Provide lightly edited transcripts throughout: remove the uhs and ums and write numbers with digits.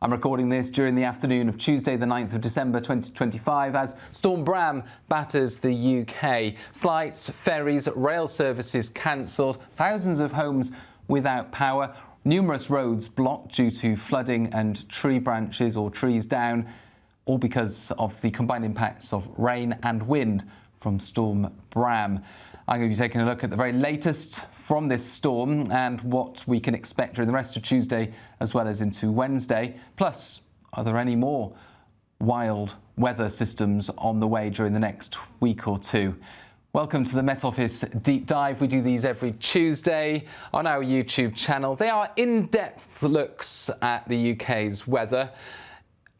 I'm recording this during the afternoon of Tuesday the 9th of December 2025 as Storm Bram batters the UK. Flights, ferries, rail services cancelled, thousands of homes without power, numerous roads blocked due to flooding and tree branches or trees down, all because of the combined impacts of rain and wind from Storm Bram. I'm going to be taking a look at the very latest from this storm and what we can expect during the rest of Tuesday as well as into Wednesday. Plus, are there any more wild weather systems on the way during the next week or two? Welcome to the Met Office Deep Dive. We do these every Tuesday on our YouTube channel. They are in-depth looks at the UK's weather.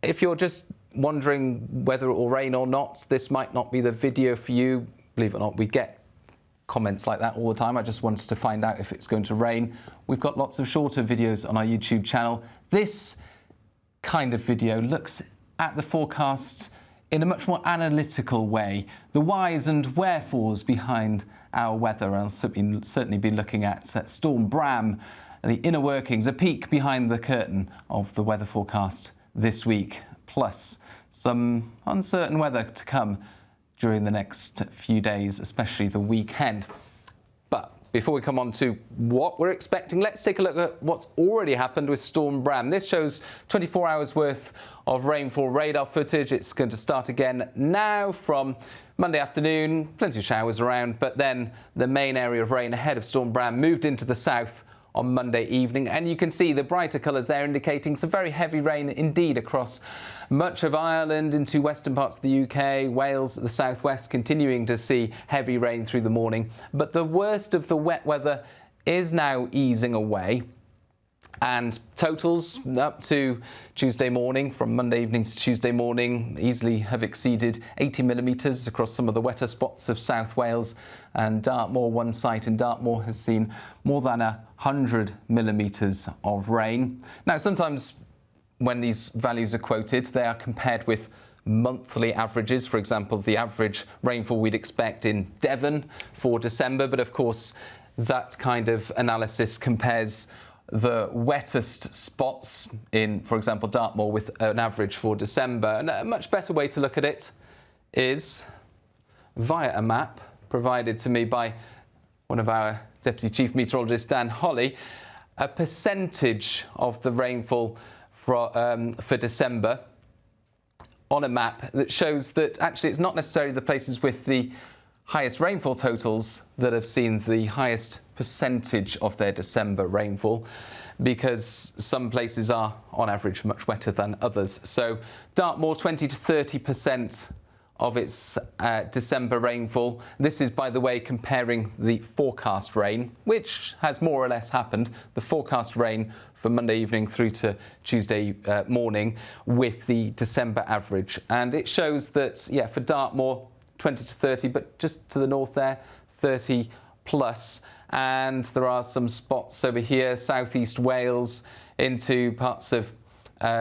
If you're just wondering whether it will rain or not, this might not be the video for you. Believe it or not, we get comments like that all the time. I just wanted to find out if it's going to rain. We've got lots of shorter videos on our YouTube channel. This kind of video looks at the forecasts in a much more analytical way, the whys and wherefores behind our weather. I'll certainly be looking at Storm Bram, the inner workings, a peek behind the curtain of the weather forecast this week, plus some uncertain weather to come during the next few days, especially the weekend. But before we come on to what we're expecting, let's take a look at what's already happened with Storm Bram. This shows 24 hours worth of rainfall radar footage. It's going to start again now from Monday afternoon, plenty of showers around, but then the main area of rain ahead of Storm Bram moved into the south on Monday evening, and you can see the brighter colours there indicating some very heavy rain indeed across much of Ireland into western parts of the UK, Wales, the southwest continuing to see heavy rain through the morning. But the worst of the wet weather is now easing away, and totals up to Tuesday morning, from Monday evening to Tuesday morning, easily have exceeded 80 millimetres across some of the wetter spots of South Wales and Dartmoor. One site in Dartmoor has seen more than 100 millimetres of rain. Now, sometimes when these values are quoted, they are compared with monthly averages. For example, the average rainfall we'd expect in Devon for December. But of course, that kind of analysis compares the wettest spots in, for example, Dartmoor with an average for December. And a much better way to look at it is via a map provided to me by one of our Deputy Chief Meteorologist, Dan Holly, a percentage of the rainfall for December on a map that shows that actually it's not necessarily the places with the highest rainfall totals that have seen the highest percentage of their December rainfall, because some places are on average much wetter than others. So Dartmoor, 20 to 30% of its December rainfall. This is, by the way, comparing the forecast rain, which has more or less happened, the forecast rain for Monday evening through to Tuesday morning, with the December average. And it shows that, yeah, for Dartmoor, 20 to 30, but just to the north there, 30 plus. And there are some spots over here, southeast Wales into parts of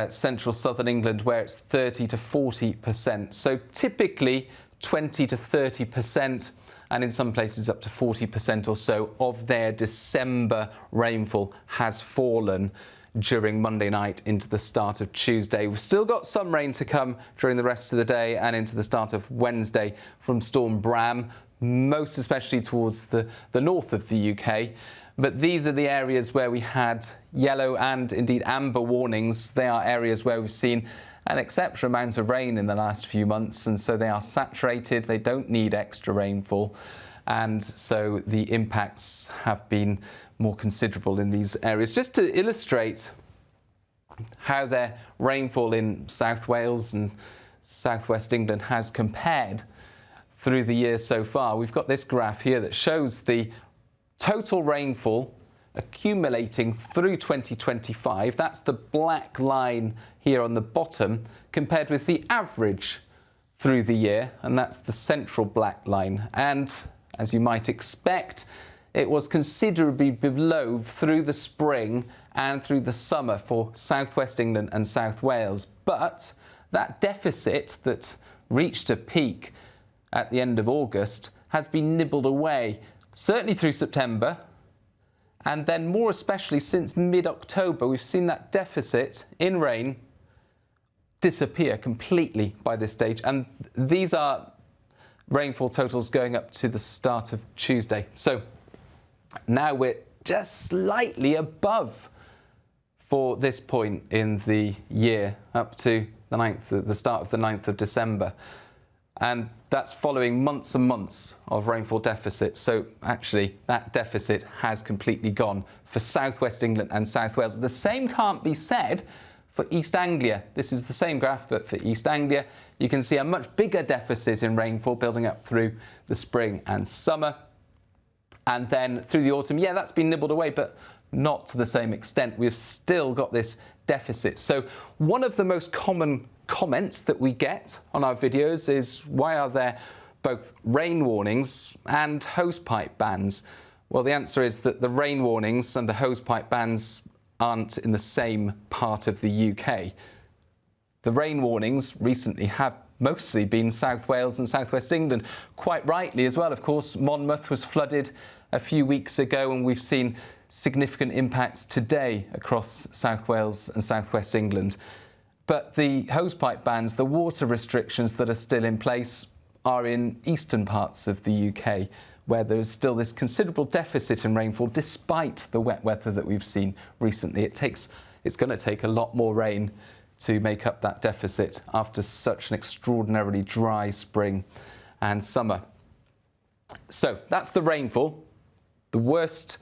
central southern England, where it's 30 to 40%. So typically 20 to 30%, and in some places up to 40% or so of their December rainfall has fallen during Monday night into the start of Tuesday. We've still got some rain to come during the rest of the day and into the start of Wednesday from Storm Bram, most especially towards the north of the UK. But these are the areas where we had yellow and indeed amber warnings. They are areas where we've seen an exceptional amount of rain in the last few months, and so they are saturated. They don't need extra rainfall, and so the impacts have been more considerable in these areas. Just to illustrate how their rainfall in South Wales and southwest England has compared through the year so far, we've got this graph here that shows the total rainfall accumulating through 2025. That's the black line here on the bottom, compared with the average through the year, and that's the central black line. And as you might expect, it was considerably below through the spring and through the summer for southwest England and South Wales. But that deficit that reached a peak at the end of August has been nibbled away, certainly through September, and then more especially since mid-October. We've seen that deficit in rain disappear completely by this stage. And these are rainfall totals going up to the start of Tuesday. So now we're just slightly above for this point in the year, up to the start of the 9th of December. And that's following months and months of rainfall deficit. So actually, that deficit has completely gone for southwest England and South Wales. The same can't be said for East Anglia. This is the same graph, but for East Anglia, you can see a much bigger deficit in rainfall building up through the spring and summer. And then through the autumn, yeah, that's been nibbled away, but not to the same extent. We've still got this deficit. So one of the most common comments that we get on our videos is, why are there both rain warnings and hosepipe bans? Well, the answer is that the rain warnings and the hosepipe bans aren't in the same part of the UK. The rain warnings recently have mostly been South Wales and South West England. Quite rightly as well, of course. Monmouth was flooded a few weeks ago, and we've seen significant impacts today across South Wales and South West England. But the hosepipe bans, the water restrictions that are still in place, are in eastern parts of the UK, where there is still this considerable deficit in rainfall despite the wet weather that we've seen recently. It's going to take a lot more rain to make up that deficit after such an extraordinarily dry spring and summer. So that's the rainfall. The worst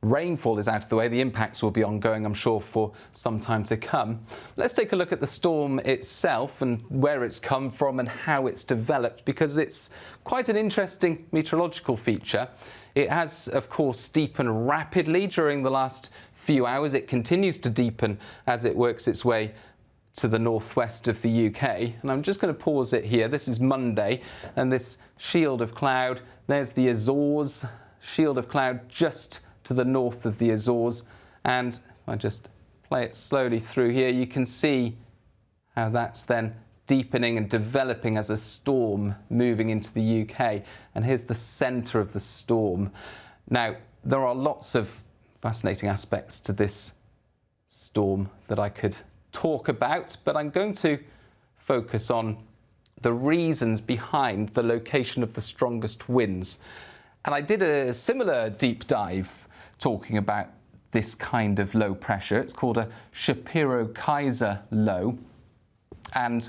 rainfall is out of the way. The impacts will be ongoing, I'm sure, for some time to come. Let's take a look at the storm itself and where it's come from and how it's developed, because it's quite an interesting meteorological feature. It has, of course, deepened rapidly during the last few hours. It continues to deepen as it works its way to the northwest of the UK. And I'm just going to pause it here. This is Monday, and this shield of cloud, there's the Azores, shield of cloud just to the north of the Azores. And if I just play it slowly through here, you can see how that's then deepening and developing as a storm moving into the UK. And here's the centre of the storm. Now, there are lots of fascinating aspects to this storm that I could talk about, but I'm going to focus on the reasons behind the location of the strongest winds. And I did a similar deep dive talking about this kind of low pressure. It's called a Shapiro-Kaiser low, and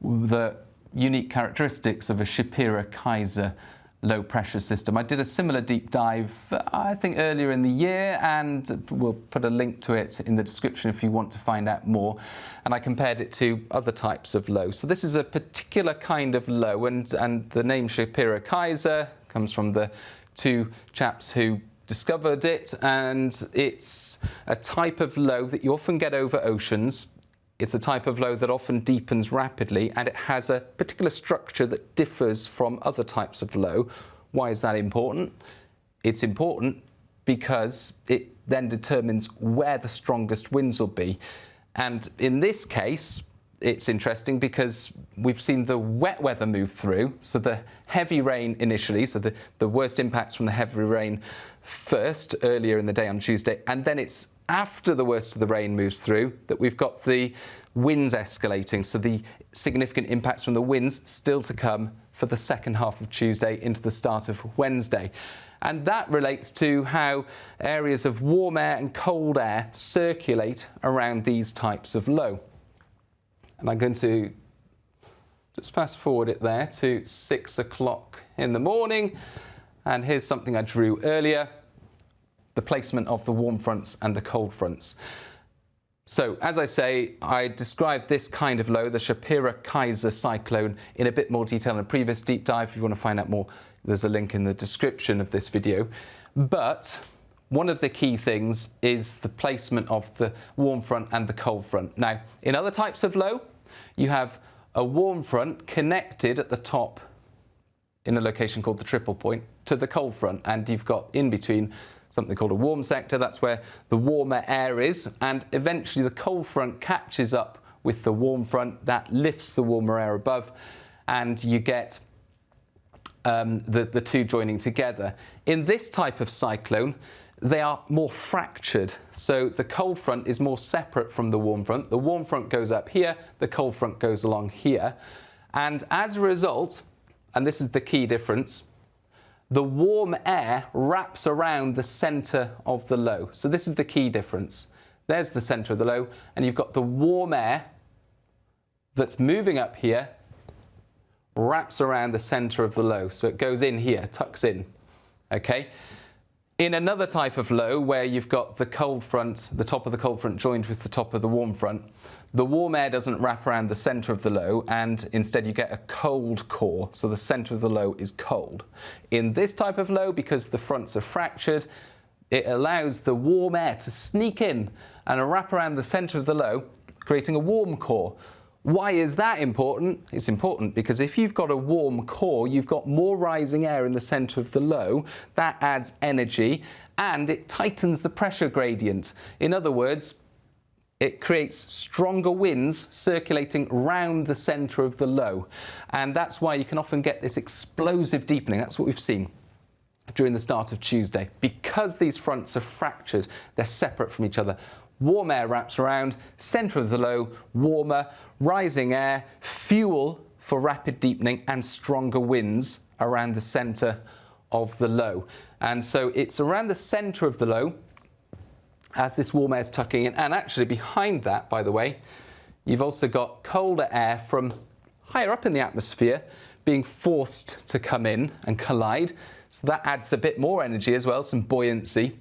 the unique characteristics of a Shapiro-Kaiser low pressure system. I did a similar deep dive, I think, earlier in the year, and we'll put a link to it in the description if you want to find out more. And I compared it to other types of low. So this is a particular kind of low, and the name Shapiro-Kaiser comes from the two chaps who discovered it, and it's a type of low that you often get over oceans. It's a type of low that often deepens rapidly, and it has a particular structure that differs from other types of low. Why is that important? It's important because it then determines where the strongest winds will be. And in this case, it's interesting because we've seen the wet weather move through, so the heavy rain initially, so the worst impacts from the heavy rain first, earlier in the day on Tuesday, and then it's after the worst of the rain moves through that we've got the winds escalating, so the significant impacts from the winds still to come for the second half of Tuesday into the start of Wednesday. And that relates to how areas of warm air and cold air circulate around these types of low. And I'm going to just fast forward it there to 6 o'clock in the morning. And here's something I drew earlier, the placement of the warm fronts and the cold fronts. So, as I say, I described this kind of low, the Shapiro-Kaiser cyclone, in a bit more detail in a previous deep dive. If you want to find out more, there's a link in the description of this video. But one of the key things is the placement of the warm front and the cold front. Now, in other types of low, you have a warm front connected at the top in a location called the triple point to the cold front, and you've got in between something called a warm sector. That's where the warmer air is, and eventually the cold front catches up with the warm front. That lifts the warmer air above, and you get the two joining together. In this type of cyclone, they are more fractured. So the cold front is more separate from the warm front. The warm front goes up here, the cold front goes along here. And as a result, and this is the key difference, the warm air wraps around the centre of the low. So this is the key difference. There's the centre of the low, and you've got the warm air that's moving up here, wraps around the centre of the low. So it goes in here, tucks in, okay? In another type of low where you've got the cold front, the top of the cold front joined with the top of the warm front, the warm air doesn't wrap around the centre of the low, and instead you get a cold core, so the centre of the low is cold. In this type of low, because the fronts are fractured, it allows the warm air to sneak in and wrap around the centre of the low, creating a warm core. Why is that important? It's important because if you've got a warm core, you've got more rising air in the centre of the low. That adds energy and it tightens the pressure gradient. In other words, it creates stronger winds circulating round the centre of the low. And that's why you can often get this explosive deepening. That's what we've seen during the start of Tuesday. Because these fronts are fractured, they're separate from each other. Warm air wraps around, centre of the low, warmer, rising air, fuel for rapid deepening and stronger winds around the centre of the low. And so it's around the centre of the low as this warm air is tucking in. And actually behind that, by the way, you've also got colder air from higher up in the atmosphere being forced to come in and collide. So that adds a bit more energy as well, some buoyancy.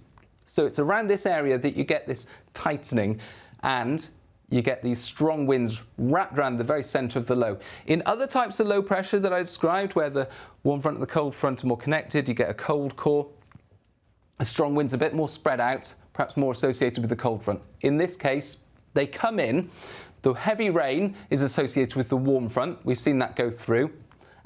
So it's around this area that you get this tightening and you get these strong winds wrapped around the very centre of the low. In other types of low pressure that I described, where the warm front and the cold front are more connected, you get a cold core. The strong winds a bit more spread out, perhaps more associated with the cold front. In this case, they come in. The heavy rain is associated with the warm front. We've seen that go through.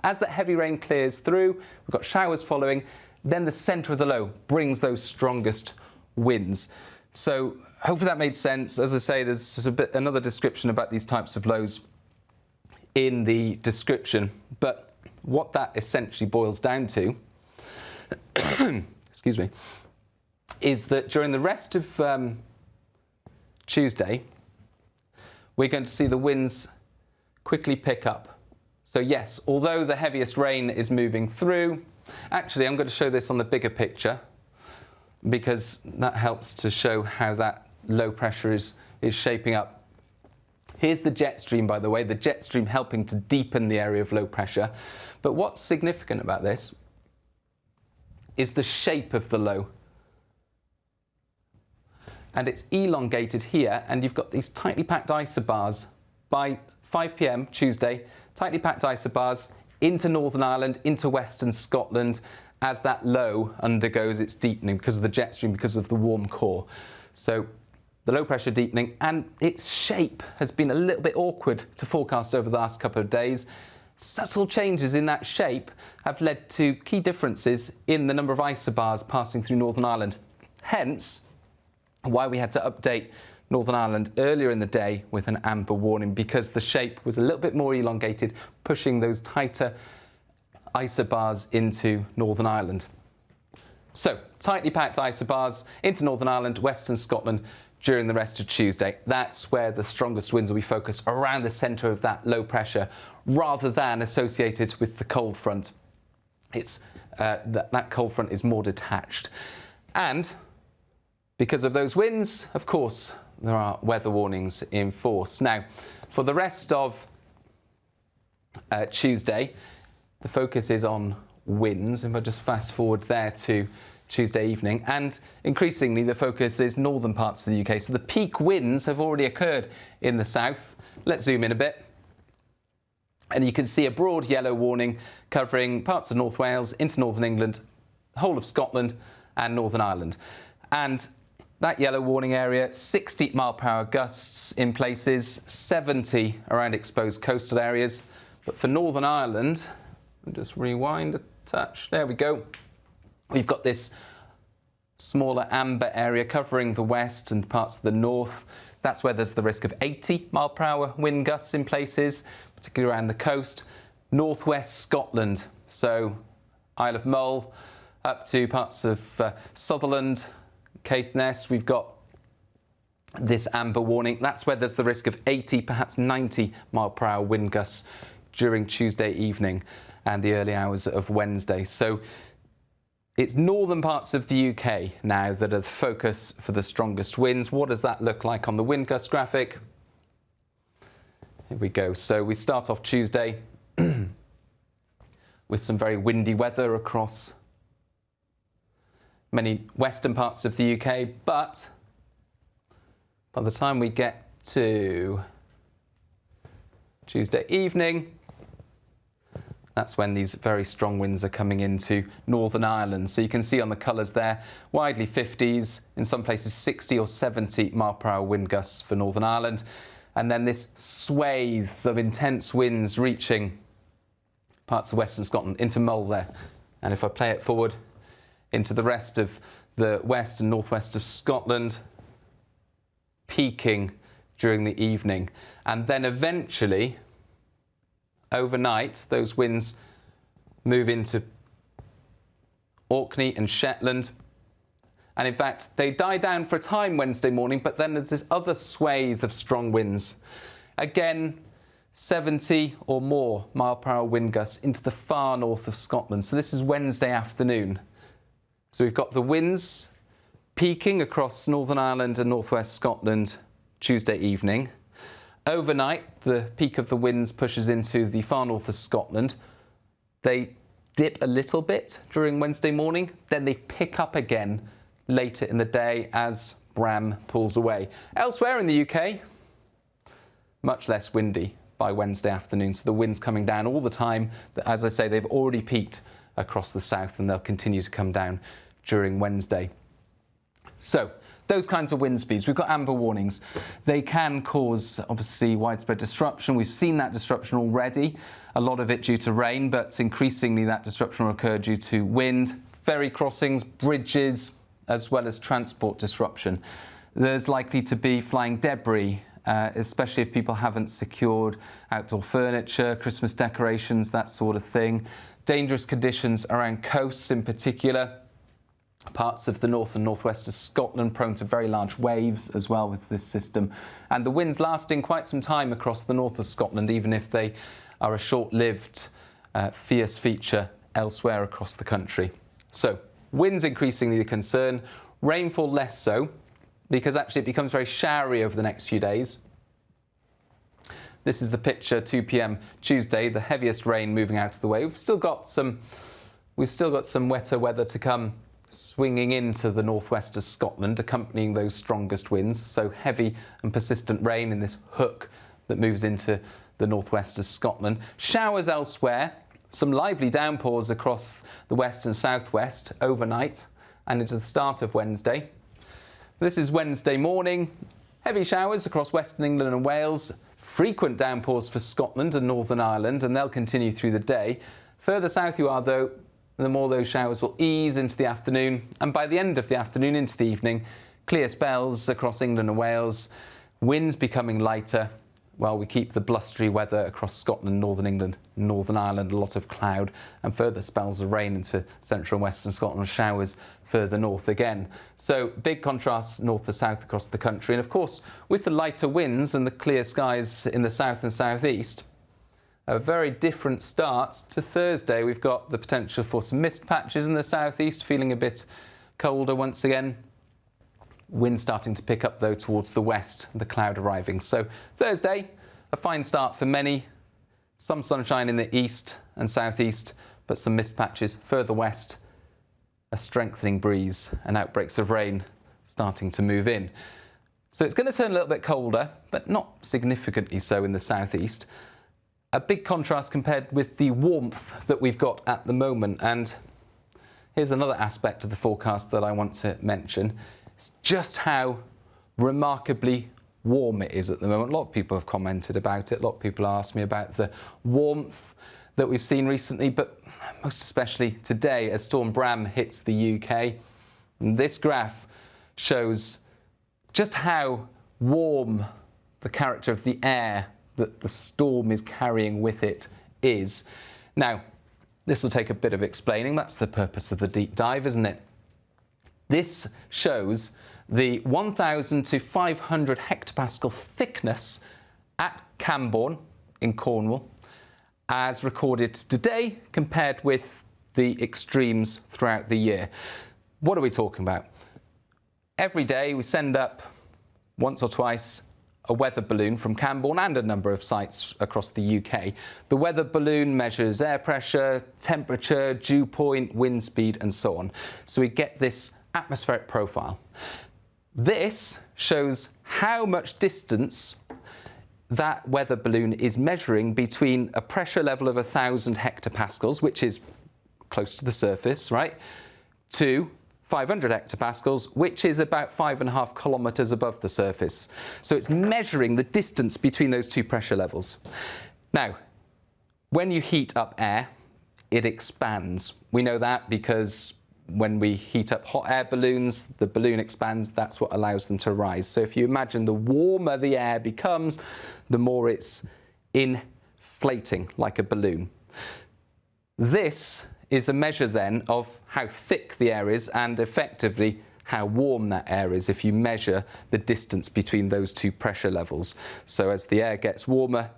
As that heavy rain clears through, we've got showers following. Then the centre of the low brings those strongest winds. So hopefully that made sense. As I say, there's another description about these types of lows in the description. But what that essentially boils down to, excuse me, is that during the rest of Tuesday, we're going to see the winds quickly pick up. So yes, although the heaviest rain is moving through, actually I'm going to show this on the bigger picture because that helps to show how that low pressure is shaping up. Here's the jet stream, by the way, the jet stream helping to deepen the area of low pressure. But what's significant about this is the shape of the low. And it's elongated here, and you've got these tightly packed isobars. By 5 p.m. Tuesday, tightly packed isobars into Northern Ireland, into Western Scotland, as that low undergoes its deepening because of the jet stream, because of the warm core. So the low pressure deepening, and its shape has been a little bit awkward to forecast over the last couple of days. Subtle changes in that shape have led to key differences in the number of isobars passing through Northern Ireland. Hence, why we had to update Northern Ireland earlier in the day with an amber warning, because the shape was a little bit more elongated, pushing those tighter isobars into Northern Ireland. So, tightly packed isobars into Northern Ireland, Western Scotland during the rest of Tuesday. That's where the strongest winds will be focused, around the centre of that low pressure, rather than associated with the cold front. It's that cold front is more detached. And because of those winds, of course, there are weather warnings in force. Now, for the rest of Tuesday, the focus is on winds. If I just fast forward there to Tuesday evening, and increasingly the focus is northern parts of the UK. So the peak winds have already occurred in the south. Let's zoom in a bit. And you can see a broad yellow warning covering parts of North Wales into northern England, the whole of Scotland and Northern Ireland. And that yellow warning area, 60 mile/hour gusts in places, 70 around exposed coastal areas. But for Northern Ireland, I'll just rewind a touch. There we go. We've got this smaller amber area covering the west and parts of the north. That's where there's the risk of 80 mile/hour wind gusts in places, particularly around the coast. Northwest Scotland, so Isle of Mull up to parts of Sutherland, Caithness, we've got this amber warning. That's where there's the risk of 80, perhaps 90 mile per hour wind gusts during Tuesday evening and the early hours of Wednesday. So it's northern parts of the UK now that are the focus for the strongest winds. What does that look like on the wind gust graphic? Here we go. So we start off Tuesday with some very windy weather across many western parts of the UK, but by the time we get to Tuesday evening, that's when these very strong winds are coming into Northern Ireland. So you can see on the colours there, widely 50s, in some places 60 or 70 mile per hour wind gusts for Northern Ireland. And then this swathe of intense winds reaching parts of Western Scotland into Mull there. And if I play it forward into the rest of the west and northwest of Scotland, peaking during the evening. And then eventually, overnight, those winds move into Orkney and Shetland. And in fact, they die down for a time Wednesday morning, but then there's this other swathe of strong winds. Again, 70 or more mile per hour wind gusts into the far north of Scotland. So this is Wednesday afternoon. So we've got the winds peaking across Northern Ireland and northwest Scotland Tuesday evening. Overnight, the peak of the winds pushes into the far north of Scotland. They dip a little bit during Wednesday morning, then they pick up again later in the day as Bram pulls away. Elsewhere in the UK, much less windy by Wednesday afternoon, so the wind's coming down all the time. As I say, they've already peaked across the south and they'll continue to come down during Wednesday. So, those kinds of wind speeds. We've got amber warnings. They can cause, obviously, widespread disruption. We've seen that disruption already, a lot of it due to rain, but increasingly that disruption will occur due to wind, ferry crossings, bridges, as well as transport disruption. There's likely to be flying debris, especially if people haven't secured outdoor furniture, Christmas decorations, that sort of thing. Dangerous conditions around coasts in particular. Parts of the north and northwest of Scotland prone to very large waves as well with this system. And the winds lasting quite some time across the north of Scotland, even if they are a short-lived, fierce feature elsewhere across the country. So, winds increasingly the concern, rainfall less so, because actually it becomes very showery over the next few days. This is the picture, 2 p.m. Tuesday, the heaviest rain moving out of the way. We've still got some wetter weather to come, swinging into the northwest of Scotland, accompanying those strongest winds. So heavy and persistent rain in this hook that moves into the northwest of Scotland. Showers elsewhere, some lively downpours across the west and southwest overnight and into the start of Wednesday. This is Wednesday morning. Heavy showers across Western England and Wales. Frequent downpours for Scotland and Northern Ireland, and they'll continue through the day. Further south you are, though, the more those showers will ease into the afternoon, and by the end of the afternoon into the evening, clear spells across England and Wales, winds becoming lighter, while we keep the blustery weather across Scotland, Northern England, Northern Ireland, a lot of cloud, and further spells of rain into central and western Scotland, showers further north again. So big contrasts north to south across the country, and of course, with the lighter winds and the clear skies in the south and southeast, a very different start to Thursday. We've got the potential for some mist patches in the southeast, feeling a bit colder once again. Wind starting to pick up though towards the west, the cloud arriving. So Thursday, a fine start for many. Some sunshine in the east and southeast, but some mist patches further west. A strengthening breeze and outbreaks of rain starting to move in. So it's going to turn a little bit colder, but not significantly so in the southeast. A big contrast compared with the warmth that we've got at the moment. And here's another aspect of the forecast that I want to mention. It's just how remarkably warm it is at the moment. A lot of people have commented about it. A lot of people ask me about the warmth that we've seen recently, but most especially today as Storm Bram hits the UK. And this graph shows just how warm the character of the air that the storm is carrying with it is. Now, this will take a bit of explaining. That's the purpose of the deep dive, isn't it? This shows the 1,000 to 500 hectopascal thickness at Camborne in Cornwall as recorded today compared with the extremes throughout the year. What are we talking about? Every day we send up once or twice a weather balloon from Camborne and a number of sites across the UK. The weather balloon measures air pressure, temperature, dew point, wind speed and so on. So we get this atmospheric profile. This shows how much distance that weather balloon is measuring between a pressure level of 1,000 hectopascals, which is close to the surface, right, to 500 hectopascals, which is about 5.5 kilometres above the surface. So it's measuring the distance between those two pressure levels. Now, when you heat up air, it expands. We know that because when we heat up hot air balloons, the balloon expands. That's what allows them to rise. So if you imagine the warmer the air becomes, the more it's inflating like a balloon. This is a measure then of how thick the air is and effectively how warm that air is if you measure the distance between those two pressure levels. So as the air gets warmer,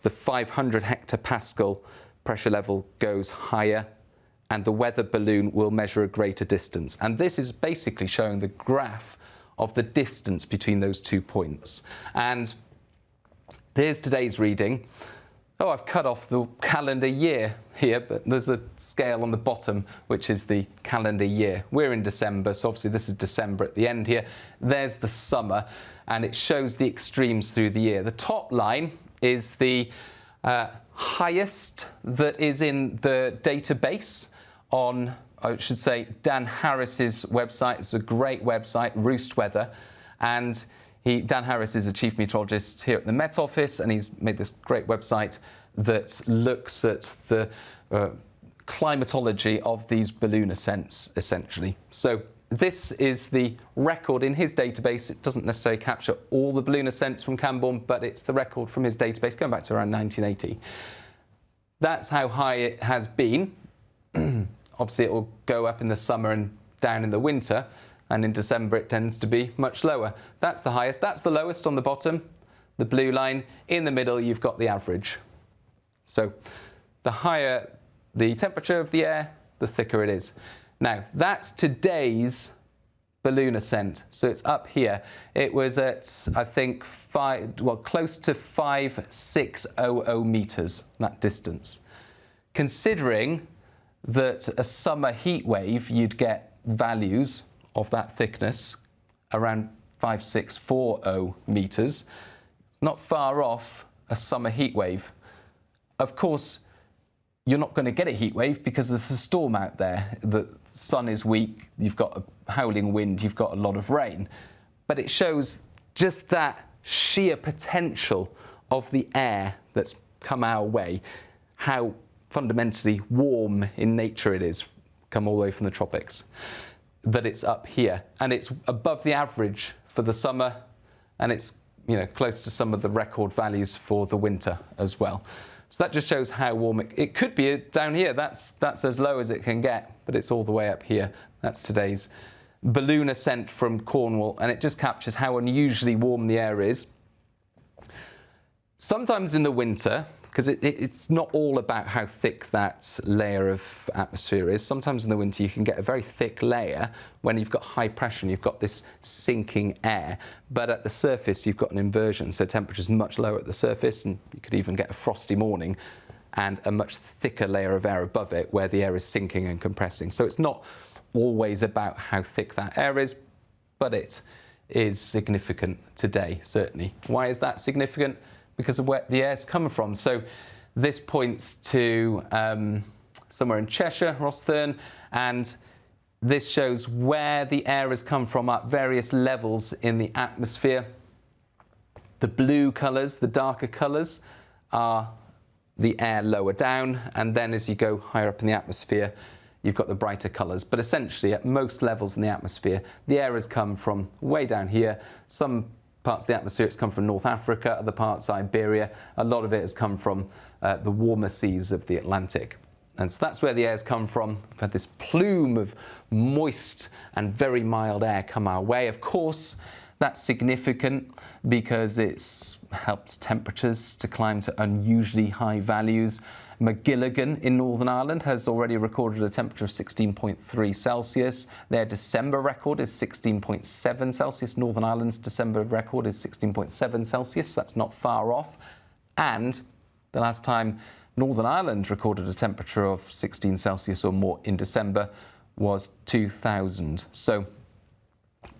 the 500 hectopascal pressure level goes higher and the weather balloon will measure a greater distance. And this is basically showing the graph of the distance between those 2 points. And here's today's reading. Oh, I've cut off the calendar year here, but there's a scale on the bottom, which is the calendar year. We're in December, so obviously this is December at the end here. There's the summer, and it shows the extremes through the year. The top line is the highest that is in the database on, I should say, Dan Harris's website. It's a great website, Roost Weather, and Dan Harris is a chief meteorologist here at the Met Office, and he's made this great website that looks at the climatology of these balloon ascents, essentially. So this is the record in his database. It doesn't necessarily capture all the balloon ascents from Camborne, but it's the record from his database going back to around 1980. That's how high it has been. Obviously, it will go up in the summer and down in the winter. And in December, it tends to be much lower. That's the highest. That's the lowest on the bottom, the blue line. In the middle, you've got the average. So the higher the temperature of the air, the thicker it is. Now, that's today's balloon ascent. So it's up here. It was at, I think, close to 5600 metres, that distance. Considering that a summer heat wave, you'd get values of that thickness around 5640 metres, not far off a summer heat wave. Of course, you're not going to get a heat wave because there's a storm out there. The sun is weak, you've got a howling wind, you've got a lot of rain. But it shows just that sheer potential of the air that's come our way, how fundamentally warm in nature it is, come all the way from the tropics, that it's up here. And it's above the average for the summer, and it's close to some of the record values for the winter as well. So that just shows how warm it could be down here. That's as low as it can get, but it's all the way up here. That's today's balloon ascent from Cornwall, and it just captures how unusually warm the air is. Sometimes in the winter, because it's not all about how thick that layer of atmosphere is. Sometimes in the winter you can get a very thick layer when you've got high pressure and you've got this sinking air, but at the surface you've got an inversion, so temperature's much lower at the surface, and you could even get a frosty morning and a much thicker layer of air above it where the air is sinking and compressing. So it's not always about how thick that air is, but it is significant today, certainly. Why is that significant? Because of where the air's coming from. So this points to somewhere in Cheshire, Rosthern, and this shows where the air has come from at various levels in the atmosphere. The blue colours, the darker colours, are the air lower down, and then as you go higher up in the atmosphere, you've got the brighter colours. But essentially, at most levels in the atmosphere, the air has come from way down here. Some parts of the atmosphere, it's come from North Africa, other parts, Iberia. A lot of it has come from the warmer seas of the Atlantic. And so that's where the air's come from. We've had this plume of moist and very mild air come our way. Of course, that's significant because it's helped temperatures to climb to unusually high values. McGilligan in Northern Ireland has already recorded a temperature of 16.3 Celsius. Their December record is 16.7 Celsius. Northern Ireland's December record is 16.7 Celsius. That's not far off. And the last time Northern Ireland recorded a temperature of 16 Celsius or more in December was 2000. So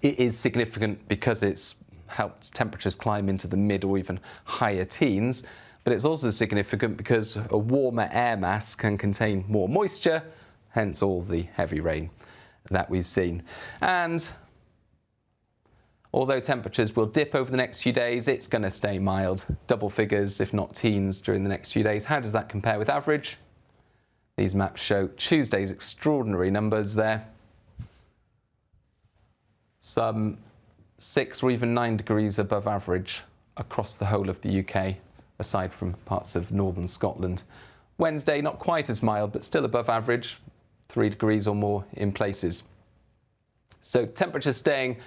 it is significant because it's helped temperatures climb into the mid or even higher teens. But it's also significant because a warmer air mass can contain more moisture, hence all the heavy rain that we've seen. And although temperatures will dip over the next few days, it's going to stay mild, double figures, if not teens, during the next few days. How does that compare with average? These maps show Tuesday's extraordinary numbers there. Some 6 or even 9 degrees above average across the whole of the UK, aside from parts of northern Scotland. Wednesday, not quite as mild, but still above average, 3 degrees or more in places. So temperatures staying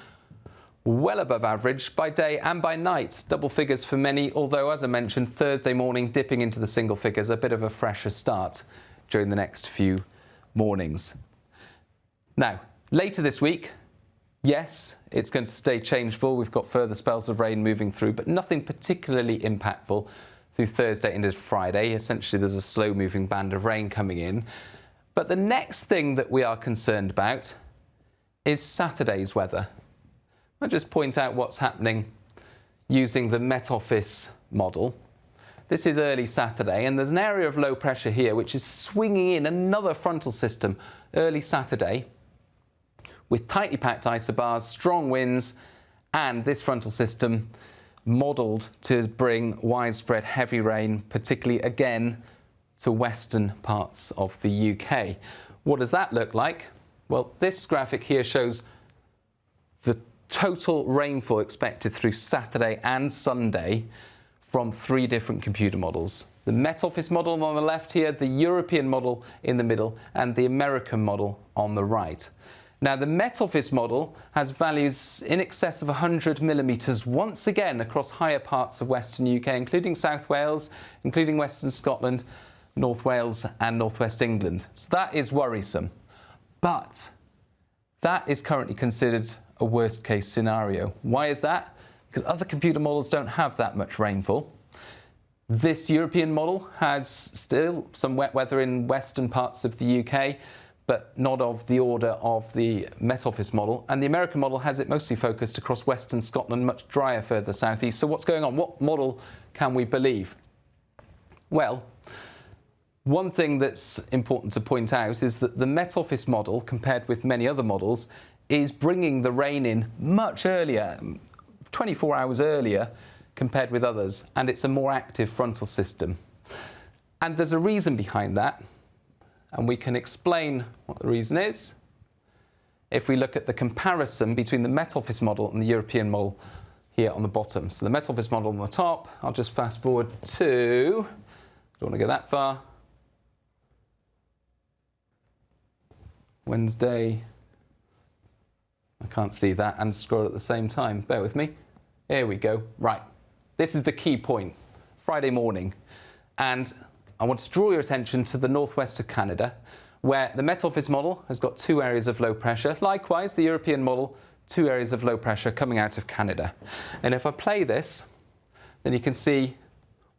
well above average by day and by night. Double figures for many, although, as I mentioned, Thursday morning dipping into the single figures, a bit of a fresher start during the next few mornings. Now, later this week, yes, it's going to stay changeable. We've got further spells of rain moving through, but nothing particularly impactful through Thursday into Friday. Essentially, there's a slow-moving band of rain coming in. But the next thing that we are concerned about is Saturday's weather. I'll just point out what's happening using the Met Office model. This is early Saturday, and there's an area of low pressure here which is swinging in another frontal system early Saturday with tightly packed isobars, strong winds, and this frontal system modelled to bring widespread heavy rain, particularly again to western parts of the UK. What does that look like? Well, this graphic here shows the total rainfall expected through Saturday and Sunday from 3 different computer models. The Met Office model on the left here, the European model in the middle, and the American model on the right. Now, the Met Office model has values in excess of 100 millimetres once again across higher parts of Western UK, including South Wales, including Western Scotland, North Wales and North West England. So that is worrisome. But that is currently considered a worst case scenario. Why is that? Because other computer models don't have that much rainfall. This European model has still some wet weather in western parts of the UK, but not of the order of the Met Office model. And the American model has it mostly focused across western Scotland, much drier further southeast. So what's going on? What model can we believe? Well, one thing that's important to point out is that the Met Office model, compared with many other models, is bringing the rain in much earlier, 24 hours earlier compared with others, and it's a more active frontal system. And there's a reason behind that, and we can explain what the reason is if we look at the comparison between the Met Office model and the European model here on the bottom. So the Met Office model on the top, I'll just fast forward to, don't want to go that far, Wednesday. I can't see that and scroll at the same time. Bear with me. Here we go. Right. This is the key point. Friday morning. And I want to draw your attention to the northwest of Canada, where the Met Office model has got 2 areas of low pressure. Likewise, the European model, 2 areas of low pressure coming out of Canada. And if I play this, then you can see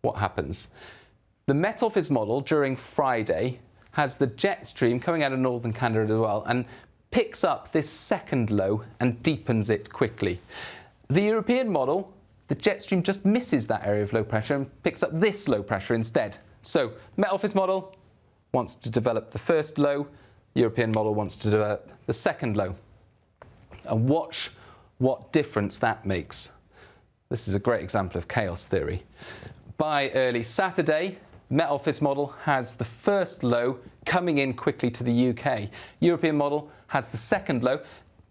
what happens. The Met Office model during Friday has the jet stream coming out of northern Canada as well, and picks up this second low and deepens it quickly. The European model, the jet stream just misses that area of low pressure and picks up this low pressure instead. So, Met Office model wants to develop the first low, European model wants to develop the second low. And watch what difference that makes. This is a great example of chaos theory. By early Saturday, Met Office model has the first low coming in quickly to the UK. European model has the second low.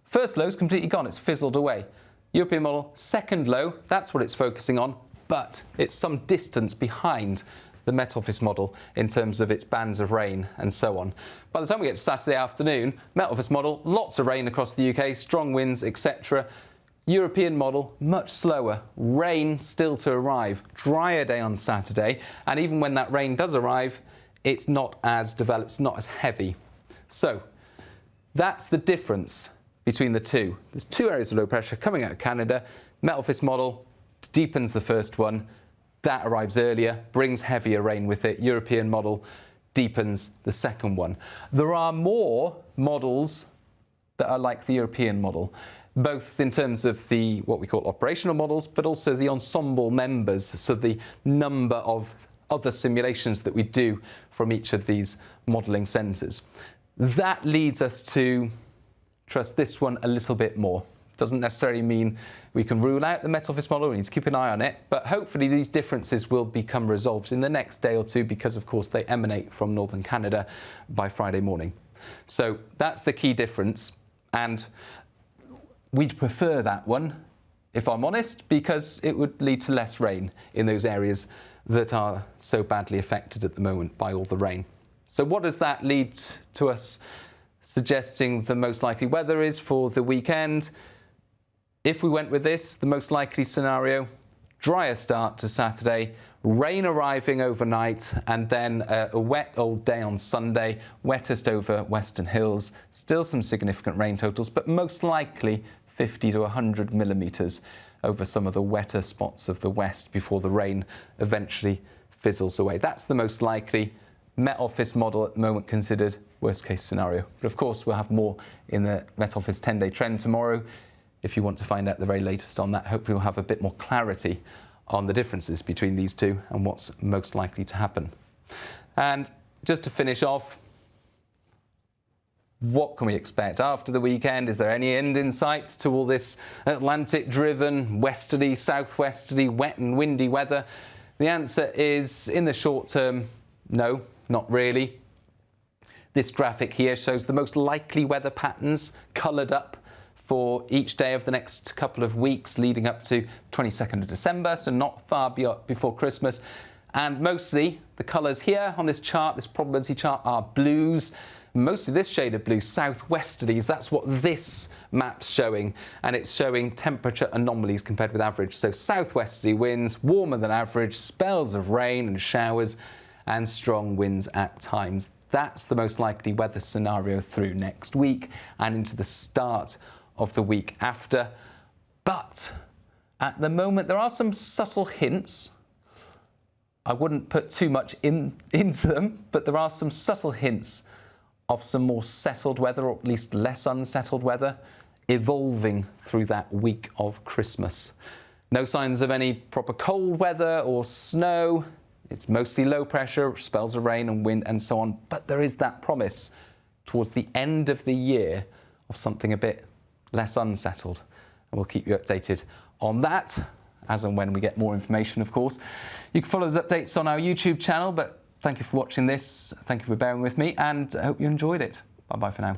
First low is completely gone, it's fizzled away. European model, second low, that's what it's focusing on, but it's some distance behind the Met Office model in terms of its bands of rain and so on. By the time we get to Saturday afternoon, Met Office model, lots of rain across the UK, strong winds, etc. European model, much slower, rain still to arrive, drier day on Saturday, and even when that rain does arrive, it's not as developed, it's not as heavy. So that's the difference between the two. There's two areas of low pressure coming out of Canada. Met Office model deepens the first one, that arrives earlier, brings heavier rain with it. European model deepens the second one. There are more models that are like the European model, both in terms of the what we call operational models, but also the ensemble members, so the number of other simulations that we do from each of these modelling centres. That leads us to trust this one a little bit more. Doesn't necessarily mean we can rule out the Met Office model, we need to keep an eye on it, but hopefully these differences will become resolved in the next day or two because of course they emanate from northern Canada by Friday morning. So that's the key difference, and we'd prefer that one, if I'm honest, because it would lead to less rain in those areas that are so badly affected at the moment by all the rain. So what does that lead to us suggesting the most likely weather is for the weekend? If we went with this, the most likely scenario, drier start to Saturday, rain arriving overnight, and then a wet old day on Sunday, wettest over Western Hills. Still some significant rain totals, but most likely 50 to 100 millimetres over some of the wetter spots of the west before the rain eventually fizzles away. That's the most likely Met Office model at the moment considered worst case scenario. But of course we'll have more in the Met Office 10-day trend tomorrow. If you want to find out the very latest on that, hopefully we'll have a bit more clarity on the differences between these two and what's most likely to happen. And just to finish off, what can we expect after the weekend? Is there any end in sight to all this Atlantic-driven, westerly, southwesterly, wet and windy weather? The answer is, in the short term, no, not really. This graphic here shows the most likely weather patterns coloured up for each day of the next couple of weeks leading up to 22nd of December, so not far before Christmas. And mostly the colours here on this chart, this probability chart, are blues. Mostly this shade of blue, southwesterlies, that's what this map's showing, and it's showing temperature anomalies compared with average. So southwesterly winds, warmer than average, spells of rain and showers, and strong winds at times. That's the most likely weather scenario through next week and into the start of the week after. But at the moment there are some subtle hints. I wouldn't put too much into them, but there are some subtle hints of some more settled weather, or at least less unsettled weather, evolving through that week of Christmas. No signs of any proper cold weather or snow. It's mostly low pressure, spells of rain and wind and so on, but there is that promise towards the end of the year of something a bit less unsettled. And we'll keep you updated on that as and when we get more information, of course. You can follow those updates on our YouTube channel, but thank you for watching this. Thank you for bearing with me, and I hope you enjoyed it. Bye-bye for now.